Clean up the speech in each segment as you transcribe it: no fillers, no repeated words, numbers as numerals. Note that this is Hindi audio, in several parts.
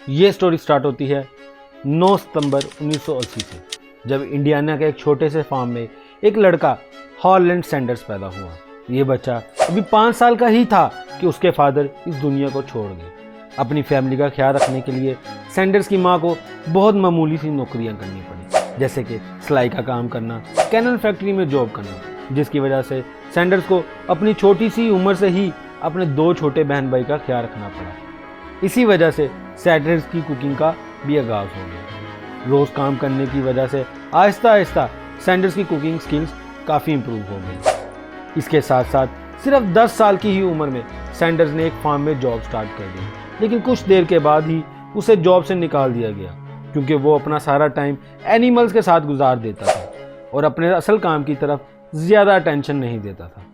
ये स्टोरी स्टार्ट होती है 9 सितंबर 1980 से, जब इंडियाना के एक छोटे से फार्म में एक लड़का हॉलैंड सैंडर्स पैदा हुआ। ये बच्चा अभी 5 साल का ही था कि उसके फादर इस दुनिया को छोड़ गए। अपनी फैमिली का ख्याल रखने के लिए सैंडर्स की माँ को बहुत मामूली सी नौकरियां करनी पड़ी, जैसे कि सिलाई का काम करना, कैनन फैक्ट्री में जॉब करना, जिसकी वजह से सैंडर्स को अपनी छोटी सी उम्र से ही अपने 2 छोटे बहन भाई का ख्याल रखना पड़ा। इसी वजह से सैंडर्स की कुकिंग का भी आगाज हो गया। रोज़ काम करने की वजह से आहिस्ता आहिस्ता सैंडर्स की कुकिंग स्किल्स काफ़ी इम्प्रूव हो गई। इसके साथ साथ सिर्फ 10 साल की ही उम्र में सैंडर्स ने एक फार्म में जॉब स्टार्ट कर दी, लेकिन कुछ देर के बाद ही उसे जॉब से निकाल दिया गया, क्योंकि वो अपना सारा टाइम एनिमल्स के साथ गुजार देता था और अपने असल काम की तरफ ज़्यादा अटेंशन नहीं देता था।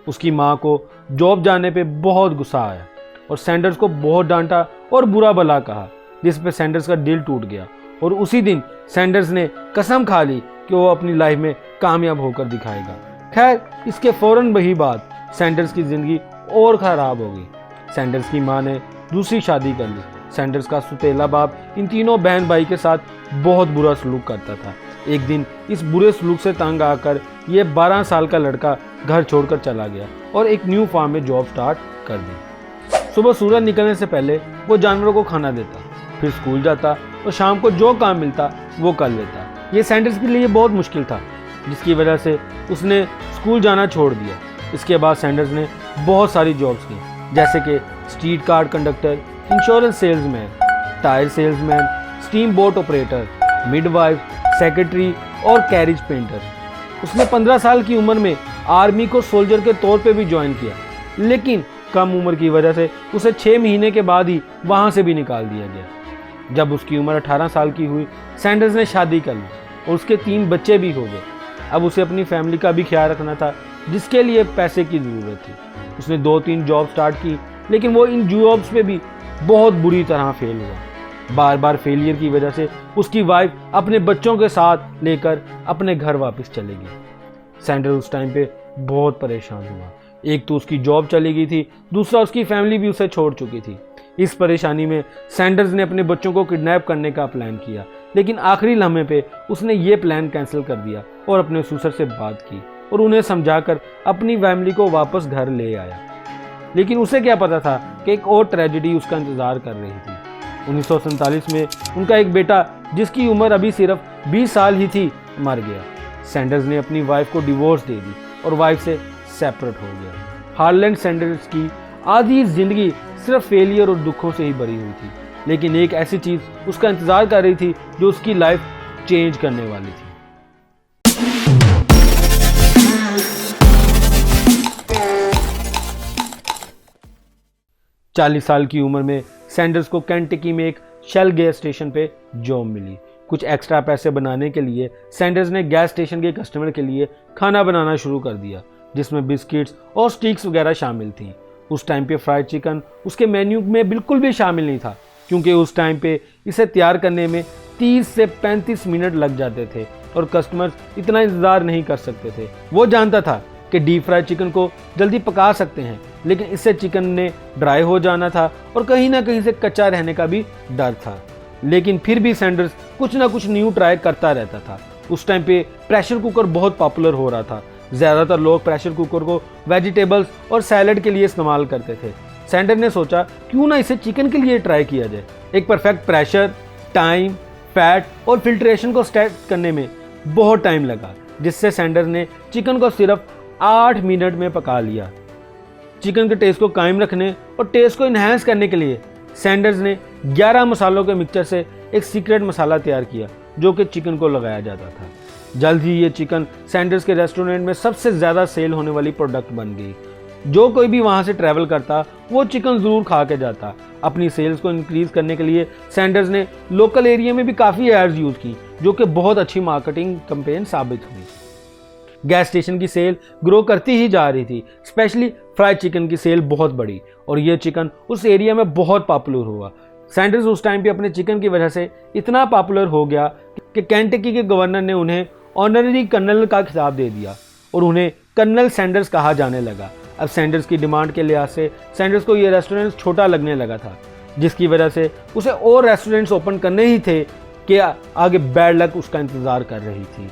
उसकी माँ को जॉब जाने पे बहुत गुस्सा आया और सैंडर्स को बहुत डांटा और बुरा भला कहा, जिस पे सैंडर्स का दिल टूट गया और उसी दिन सैंडर्स ने कसम खा ली कि वो अपनी लाइफ में कामयाब होकर दिखाएगा। खैर, इसके फौरन वही बाद सैंडर्स की ज़िंदगी और ख़राब हो गई। सैंडर्स की माँ ने दूसरी शादी कर ली। सैंडर्स का सुतेला बाप इन तीनों बहन भाई के साथ बहुत बुरा सलूक करता था। एक दिन इस बुरे सलूक से तंग आकर ये 12 साल का लड़का घर छोड़कर चला गया और एक न्यू फार्म में जॉब स्टार्ट कर दी। सुबह सूरज निकलने से पहले वो जानवरों को खाना देता, फिर स्कूल जाता और शाम को जो काम मिलता वो कर लेता। ये सैंडर्स के लिए बहुत मुश्किल था, जिसकी वजह से उसने स्कूल जाना छोड़ दिया। इसके बाद सैंडर्स ने बहुत सारी जॉब्स की, जैसे कि street car conductor, insurance salesman, tyre salesman, steam boat operator, midwife, secretary और कैरेज पेंटर। उसने 15 साल की उम्र में आर्मी को सोल्जर के तौर पे भी ज्वाइन किया, लेकिन कम उम्र की वजह से उसे 6 महीने के बाद ही वहाँ से भी निकाल दिया गया। जब उसकी उम्र 18 साल की हुई, सैंडर्स ने शादी कर ली और उसके 3 बच्चे भी हो गए। अब उसे अपनी फैमिली का भी ख्याल रखना था, जिसके लिए पैसे की ज़रूरत थी। उसने 2-3 जॉब स्टार्ट की, लेकिन वो इन जॉब्स पे भी बहुत बुरी तरह फेल हुआ। बार बार फेलियर की वजह से उसकी वाइफ अपने बच्चों के साथ लेकर अपने घर वापस चली गई। सैंडर्स उस टाइम पे बहुत परेशान हुआ। एक तो उसकी जॉब चली गई थी, दूसरा उसकी फैमिली भी उसे छोड़ चुकी थी। इस परेशानी में सैंडर्स ने अपने बच्चों को किडनैप करने का प्लान किया, लेकिन आखिरी लम्हे पे उसने ये प्लान कैंसिल कर दिया और अपने ससुर से बात की और उन्हें समझाकर अपनी फैमिली को वापस घर ले आया। लेकिन उसे क्या पता था कि एक और ट्रेजेडी उसका इंतजार कर रही थी। 1947 में उनका एक बेटा, जिसकी उम्र अभी सिर्फ 20 साल ही थी, मर गया। सैंडर्स ने अपनी वाइफ को डिवोर्स दे दी और वाइफ से सेपरेट हो गया। हॉलैंड सैंडर्स की आधी जिंदगी सिर्फ फेलियर और दुखों से ही भरी हुई थी, लेकिन एक ऐसी चीज उसका इंतजार कर रही थी जो उसकी लाइफ चेंज करने वाली थी। चालीस साल की उम्र में सैंडर्स को केंटकी में एक शेल गैस स्टेशन पे जॉब मिली। कुछ एक्स्ट्रा पैसे बनाने के लिए सैंडर्स ने गैस स्टेशन के कस्टमर के लिए खाना बनाना शुरू कर दिया, जिसमें बिस्किट्स और स्टिक्स वगैरह शामिल थी। उस टाइम पे फ्राइड चिकन उसके मेन्यू में बिल्कुल भी शामिल नहीं था, क्योंकि उस टाइम पे इसे तैयार करने में 30 से 35 मिनट लग जाते थे और कस्टमर्स इतना इंतज़ार नहीं कर सकते थे। वो जानता था कि डीप फ्राइड चिकन को जल्दी पका सकते हैं, लेकिन इससे चिकन ने ड्राई हो जाना था और कहीं ना कहीं से कच्चा रहने का भी डर था। लेकिन फिर भी सैंडर्स कुछ ना कुछ न्यू ट्राई करता रहता था। उस टाइम पे प्रेशर कुकर बहुत पॉपुलर हो रहा था। ज़्यादातर लोग प्रेशर कुकर को वेजिटेबल्स और सैलड के लिए इस्तेमाल करते थे। सैंडर ने सोचा क्यों ना इसे चिकन के लिए ट्राई किया जाए। एक परफेक्ट प्रेशर, टाइम, फैट और फिल्ट्रेशन को सेट करने में बहुत टाइम लगा, जिससे सैंडर ने चिकन को सिर्फ 8 मिनट में पका लिया। चिकन के टेस्ट को कायम रखने और टेस्ट को इन्हेंस करने के लिए सैंडर्स ने 11 मसालों के मिक्सचर से एक सीक्रेट मसाला तैयार किया, जो कि चिकन को लगाया जाता था। जल्द ही ये चिकन सैंडर्स के रेस्टोरेंट में सबसे ज़्यादा सेल होने वाली प्रोडक्ट बन गई। जो कोई भी वहाँ से ट्रैवल करता वो चिकन ज़रूर खा के जाता। अपनी सेल्स को इंक्रीज़ करने के लिए सैंडर्स ने लोकल एरिया में भी काफ़ी एड्स यूज़ की, जो कि बहुत अच्छी मार्केटिंग कैंपेन साबित हुई। गैस स्टेशन की सेल ग्रो करती ही जा रही थी। स्पेशली फ्राइड चिकन की सेल बहुत बढ़ी और यह चिकन उस एरिया में बहुत पॉपुलर हुआ। सैंडर्स उस टाइम पे अपने चिकन की वजह से इतना पॉपुलर हो गया कि केंटकी के गवर्नर ने उन्हें ऑनररी कर्नल का खिताब दे दिया और उन्हें कर्नल सैंडर्स कहा जाने लगा। अब सैंडर्स की डिमांड के लिहाज से सैंडर्स को यह रेस्टोरेंट छोटा लगने लगा था, जिसकी वजह से उसे और रेस्टोरेंट्स ओपन करने ही थे कि आगे बैड लक उसका इंतज़ार कर रही थी।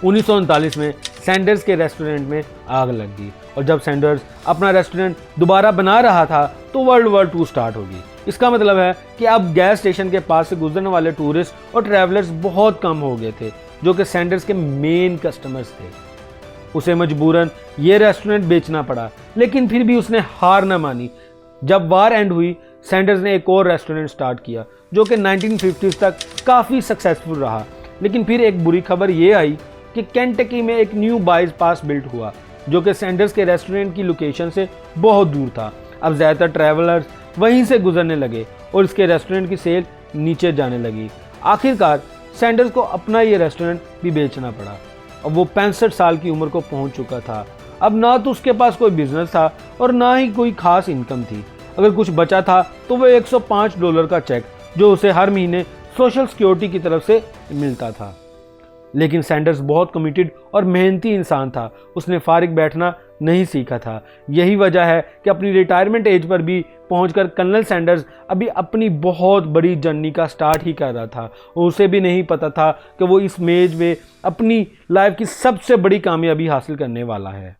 1939 में सैंडर्स के रेस्टोरेंट में आग लग गई और जब सैंडर्स अपना रेस्टोरेंट दोबारा बना रहा था तो वर्ल्ड वॉर 2 स्टार्ट होगी। इसका मतलब है कि अब गैस स्टेशन के पास से गुजरने वाले टूरिस्ट और ट्रैवलर्स बहुत कम हो गए थे, जो कि सैंडर्स के मेन कस्टमर्स थे। उसे मजबूरन ये रेस्टोरेंट बेचना पड़ा, लेकिन फिर भी उसने हार न मानी। जब वार एंड हुई, सैंडर्स ने एक और रेस्टोरेंट स्टार्ट किया जो कि 1950s तक काफ़ी सक्सेसफुल रहा। लेकिन फिर एक बुरी खबर ये आई कि केंटकी में एक न्यू बाइज पास बिल्ट हुआ जो कि सैंडर्स के रेस्टोरेंट की लोकेशन से बहुत दूर था। अब ज़्यादातर ट्रैवलर्स वहीं से गुजरने लगे और इसके रेस्टोरेंट की सेल नीचे जाने लगी। आखिरकार सैंडर्स को अपना ये रेस्टोरेंट भी बेचना पड़ा। अब वो 65 साल की उम्र को पहुंच चुका था। अब ना तो उसके पास कोई बिजनेस था और ना ही कोई खास इनकम थी। अगर कुछ बचा था तो वो $105 का चेक जो उसे हर महीने सोशल सिक्योरिटी की तरफ से मिलता था। लेकिन सैंडर्स बहुत कमिटेड और मेहनती इंसान था। उसने फारिग बैठना नहीं सीखा था। यही वजह है कि अपनी रिटायरमेंट एज पर भी पहुंचकर कर्नल सैंडर्स अभी अपनी बहुत बड़ी जर्नी का स्टार्ट ही कर रहा था और उसे भी नहीं पता था कि वो इस मेज में अपनी लाइफ की सबसे बड़ी कामयाबी हासिल करने वाला है।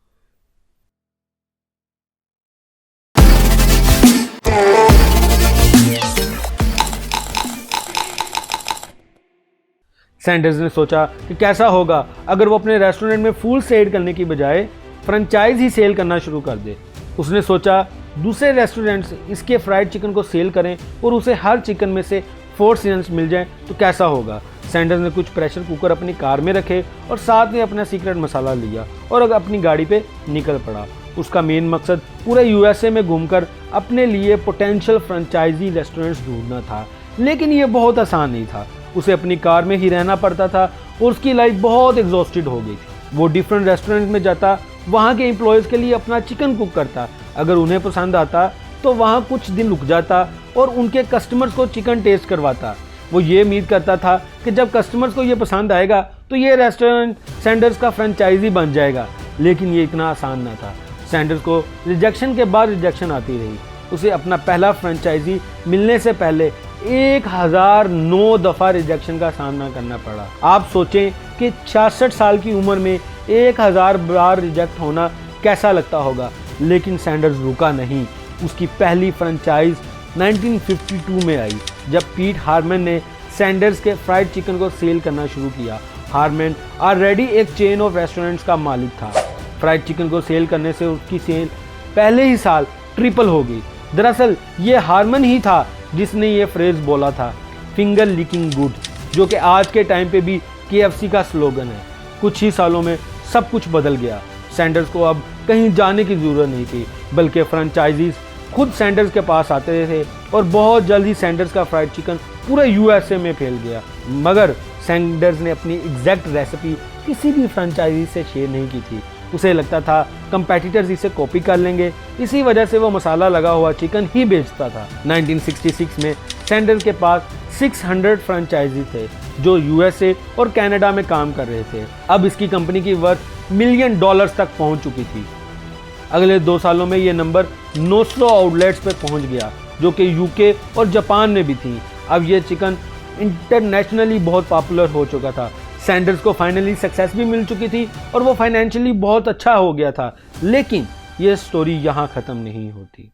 सैंडर्स ने सोचा कि कैसा होगा अगर वो अपने रेस्टोरेंट में फूल सेल करने की बजाय फ्रेंचाइज ही सेल करना शुरू कर दे। उसने सोचा दूसरे रेस्टोरेंट्स इसके फ्राइड चिकन को सेल करें और उसे हर चिकन में से 4 सेंट्स मिल जाएं तो कैसा होगा। सैंडर्स ने कुछ प्रेशर कुकर अपनी कार में रखे और साथ में अपना सीक्रेट मसाला लिया और अपनी गाड़ी पे निकल पड़ा। उसका मेन मकसद पूरे यूएसए में घूमकर अपने लिए पोटेंशियल फ्रेंचाइजी रेस्टोरेंट्स ढूंढना था। लेकिन ये बहुत आसान नहीं था। उसे अपनी कार में ही रहना पड़ता था और उसकी लाइफ बहुत एग्जॉस्टेड हो गई थी। वो डिफरेंट रेस्टोरेंट में जाता, वहाँ के एम्प्लॉयज़ के लिए अपना चिकन कुक करता। अगर उन्हें पसंद आता तो वहाँ कुछ दिन रुक जाता और उनके कस्टमर्स को चिकन टेस्ट करवाता। वो ये उम्मीद करता था कि जब कस्टमर्स को ये पसंद आएगा तो ये रेस्टोरेंट सैंडर्स का फ्रेंचाइजी बन जाएगा। लेकिन ये इतना आसान ना था। सैंडर्स को रिजेक्शन के बाद रिजेक्शन आती रही। उसे अपना पहला फ्रेंचाइजी मिलने से पहले 1009 दफ़ा रिजेक्शन का सामना करना पड़ा। आप सोचें कि 66 साल की उम्र में 1000 बार रिजेक्ट होना कैसा लगता होगा। लेकिन सैंडर्स रुका नहीं। उसकी पहली फ्रेंचाइज 1952 में आई जब पीट हार्मन ने सैंडर्स के फ्राइड चिकन को सेल करना शुरू किया। हार्मन ऑलरेडी एक चेन ऑफ रेस्टोरेंट्स का मालिक था। फ्राइड चिकन को सेल करने से उसकी सेल पहले ही साल ट्रिपल हो गई। दरअसल ये हार्मन ही था जिसने ये फ्रेज बोला था, फिंगर लिकिंग गुड, जो कि आज के टाइम पे भी KFC का स्लोगन है। कुछ ही सालों में सब कुछ बदल गया। सैंडर्स को अब कहीं जाने की ज़रूरत नहीं थी, बल्कि फ्रेंचाइजीज खुद सैंडर्स के पास आते थे और बहुत जल्दी सैंडर्स का फ्राइड चिकन पूरे यूएसए में फैल गया। मगर सैंडर्स ने अपनी एग्जैक्ट रेसिपी किसी भी फ्रेंचाइजी से शेयर नहीं की थी। उसे लगता था कंपेटिटर्स इसे कॉपी कर लेंगे, इसी वजह से वो मसाला लगा हुआ चिकन ही बेचता था। 1966 में सैंडर्स के पास 600 फ्रेंचाइजी थे जो यूएसए और कनाडा में काम कर रहे थे। अब इसकी कंपनी की वर्थ $1 मिलियन तक पहुंच चुकी थी। अगले 2 सालों में ये नंबर 900 आउटलेट्स पर पहुंच गया, जो कि यूके और जापान में भी थी। अब ये चिकन इंटरनेशनली बहुत पॉपुलर हो चुका था। सैंडर्स को फाइनली सक्सेस भी मिल चुकी थी और वो फाइनेंशियली बहुत अच्छा हो गया था। लेकिन ये स्टोरी यहाँ ख़त्म नहीं होती।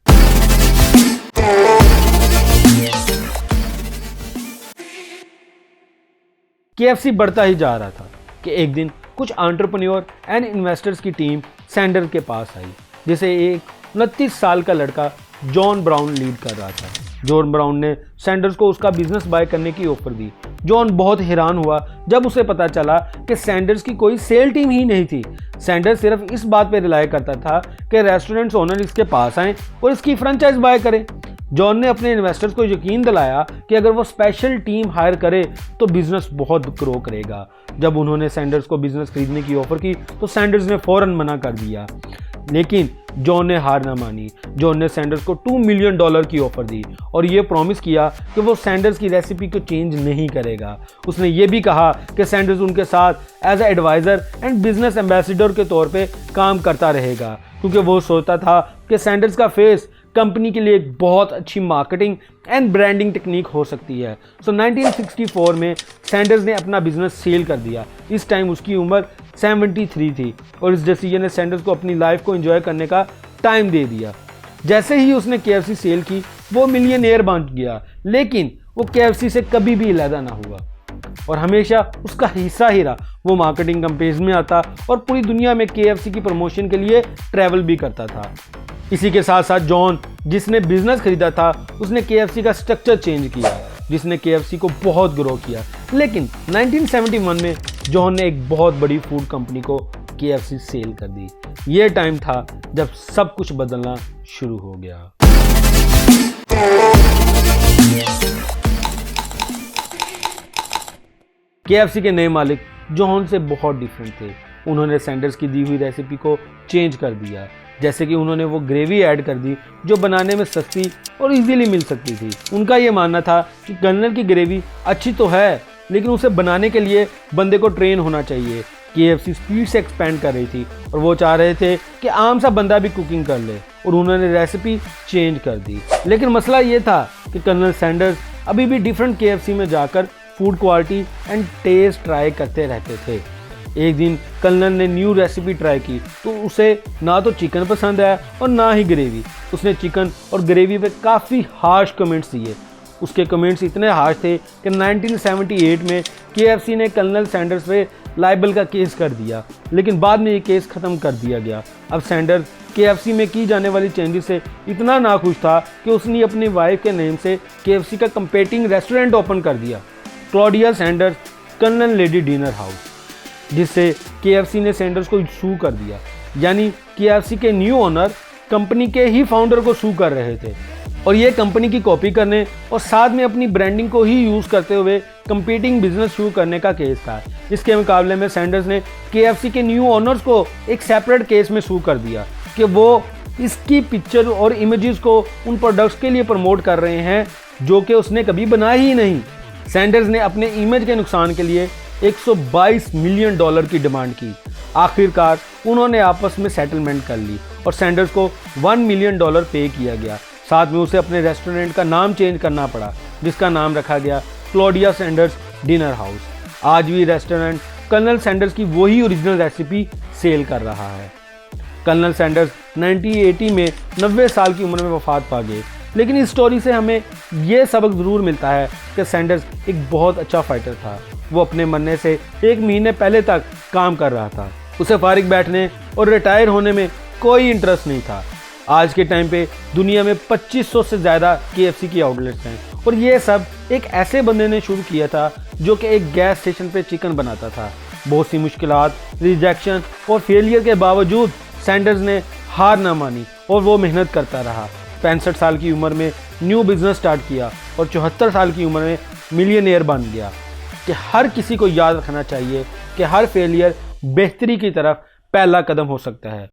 KFC बढ़ता ही जा रहा था कि एक दिन कुछ एंटरप्रेन्योर एंड इन्वेस्टर्स की टीम सैंडर्स के पास आई, जिसे एक 29 साल का लड़का जॉन ब्राउन लीड कर रहा था। जॉन ब्राउन ने सैंडर्स को उसका बिजनेस बाय करने की ऑफर दी। जॉन बहुत हैरान हुआ जब उसे पता चला कि सैंडर्स की कोई सेल टीम ही नहीं थी। सैंडर्स सिर्फ इस बात पर रिलाय करता था कि रेस्टोरेंट्स ओनर इसके पास आएं और इसकी फ्रेंचाइज बाय करें। जॉन ने अपने इन्वेस्टर्स को यकीन दिलाया कि अगर वो स्पेशल टीम हायर करे तो बिजनेस बहुत ग्रो करेगा। जब उन्होंने सैंडर्स को बिजनेस खरीदने की ऑफर की तो सैंडर्स ने फौरन मना कर दिया। लेकिन जॉन ने हार ना मानी। जॉन ने सैंडर्स को $2 मिलियन की ऑफर दी और ये प्रॉमिस किया कि वो सैंडर्स की रेसिपी को चेंज नहीं करेगा। उसने ये भी कहा कि सैंडर्स उनके साथ as a adviser and business ambassador के तौर पे काम करता रहेगा, क्योंकि वो सोचता था कि सैंडर्स का फेस कंपनी के लिए एक बहुत अच्छी मार्केटिंग एंड ब्रांडिंग टेक्निक हो सकती है। 1964 में सैंडर्स ने अपना बिजनेस सेल कर दिया। इस टाइम उसकी उम्र 73 थी और इस डिसीजन ने सैंडर्स को अपनी लाइफ को एंजॉय करने का टाइम दे दिया। जैसे ही उसने KFC सेल की वो मिलियनेयर बन गया, लेकिन वो KFC से कभी भी अलहदा ना हुआ और हमेशा उसका हिस्सा ही रहा। वो मार्केटिंग कंपेन्स में आता और पूरी दुनिया में KFC की प्रमोशन के लिए ट्रैवल भी करता था। इसी के साथ साथ जॉन, जिसने बिजनेस खरीदा था, उसने KFC का स्ट्रक्चर चेंज किया, जिसने KFC को बहुत ग्रो किया। लेकिन 1971 में जॉन ने एक बहुत बड़ी फूड कंपनी को KFC सेल कर दी। ये टाइम था जब सब कुछ बदलना शुरू हो गया। KFC के नए मालिक जॉन से बहुत डिफरेंट थे। उन्होंने सैंडर्स की दी हुई रेसिपी को चेंज कर दिया, जैसे कि उन्होंने वो ग्रेवी ऐड कर दी जो बनाने में सस्ती और इजीली मिल सकती थी। उनका ये मानना था कि कर्नल की ग्रेवी अच्छी तो है, लेकिन उसे बनाने के लिए बंदे को ट्रेन होना चाहिए। KFC स्पीड से एक्सपेंड कर रही थी और वो चाह रहे थे कि आम सा बंदा भी कुकिंग कर ले, और उन्होंने रेसिपी चेंज कर दी। लेकिन मसला ये था कि कर्नल सैंडर्स अभी भी डिफरेंट KFC में जाकर food quality and taste try करते रहते थे। एक दिन कर्नल ने न्यू रेसिपी ट्राई की तो उसे ना तो चिकन पसंद आया और ना ही ग्रेवी। उसने चिकन और ग्रेवी पे काफ़ी हार्श कमेंट्स दिए। उसके कमेंट्स इतने हार्श थे कि 1978 में KFC ने कर्नल सैंडर्स पे लाइबल का केस कर दिया, लेकिन बाद में ये केस ख़त्म कर दिया गया। अब सैंडर्स KFC में की जाने वाली चेंजेस से इतना नाखुश था कि उसने अपनी वाइफ के नेम से KFC का कंपीटिंग रेस्टोरेंट ओपन कर दिया, Claudia Sanders colonel lady dinner house, जिससे KFC ने सैंडर्स को सू कर दिया। यानी KFC के न्यू ओनर कंपनी के ही फाउंडर को सू कर रहे थे और ये कंपनी की कॉपी करने और साथ में अपनी ब्रांडिंग को ही यूज़ करते हुए कंपीटिंग बिजनेस शुरू करने का केस था। इसके मुकाबले में सैंडर्स ने KFC के न्यू ओनर्स को एक सेपरेट केस में सू कर दिया कि वो इसकी पिक्चर और इमेजेस को उन प्रोडक्ट्स के लिए प्रमोट कर रहे हैं जो कि उसने कभी बनाए ही नहीं। सैंडर्स ने अपने इमेज के नुकसान के लिए $122 मिलियन की डिमांड की। आखिरकार उन्होंने आपस में सेटलमेंट कर ली और सैंडर्स को $1 मिलियन पे किया गया। साथ में उसे अपने रेस्टोरेंट का नाम चेंज करना पड़ा, जिसका नाम रखा गया क्लॉडिया सैंडर्स डिनर हाउस। आज भी रेस्टोरेंट कर्नल सैंडर्स की वही ओरिजिनल रेसिपी सेल कर रहा है। कर्नल सैंडर्स 1980 में 90 साल की उम्र में वफात पा गए, लेकिन इस स्टोरी से हमें ये सबक ज़रूर मिलता है कि सैंडर्स एक बहुत अच्छा फाइटर था। वो अपने मरने से 1 महीने पहले तक काम कर रहा था। उसे फारिग बैठने और रिटायर होने में कोई इंटरेस्ट नहीं था। आज के टाइम पे दुनिया में 2500 से ज़्यादा KFC की आउटलेट्स हैं और ये सब एक ऐसे बंदे ने शुरू किया था जो कि एक गैस स्टेशन पे चिकन बनाता था। बहुत सी मुश्किलात, रिजेक्शन और फेलियर के बावजूद सैंडर्स ने हार ना मानी और वो मेहनत करता रहा। 65 साल की उम्र में न्यू बिजनेस स्टार्ट किया और 74 साल की उम्र में मिलियनेयर बन गया। कि हर किसी को याद रखना चाहिए कि हर फेलियर बेहतरी की तरफ पहला कदम हो सकता है।